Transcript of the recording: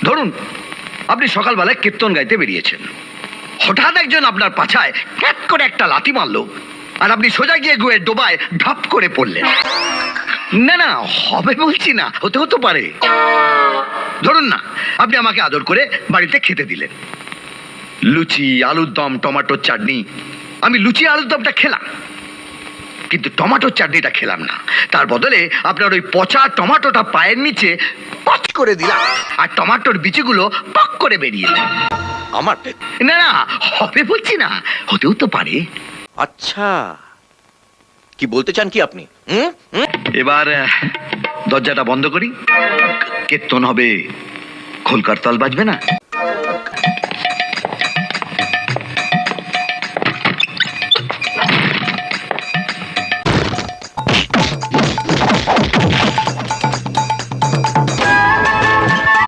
ধরুন আপনি সকালবেলায় কীর্তন গাইতে বেরিয়েছেন, হঠাৎ একজন আপনার পাছায় ক্যাট করে একটা লাথি মারলো, আর আপনি সোজা গিয়ে গুয়ের ডোবায় ঢপ করে পড়লেন। না না, হবে বলছি না, হতে হতে পারে। ধরুন না আপনি আমাকে আদর করে বাড়িতে খেতে দিলেন, লুচি, আলুর দম, টমেটোর চাটনি। আমি লুচি আলুর দমটা খেলাম, কিন্তু টমেটোর চাটনিটা খেলাম না। তার বদলে আপনার ওই পচা টমেটোটা পায়ের নিচে পচ করে দিলাম, আর টমেটোর বিচিগুলো পক করে বেরিয়ে এলো। আমার না না, হবে বলছি না, হতেও তো পারে। আচ্ছা, কি বলতে চান কি আপনি? এবার দরজাটা বন্ধ করি, কীর্তন হবে, খোলকার তাল বাজবে না।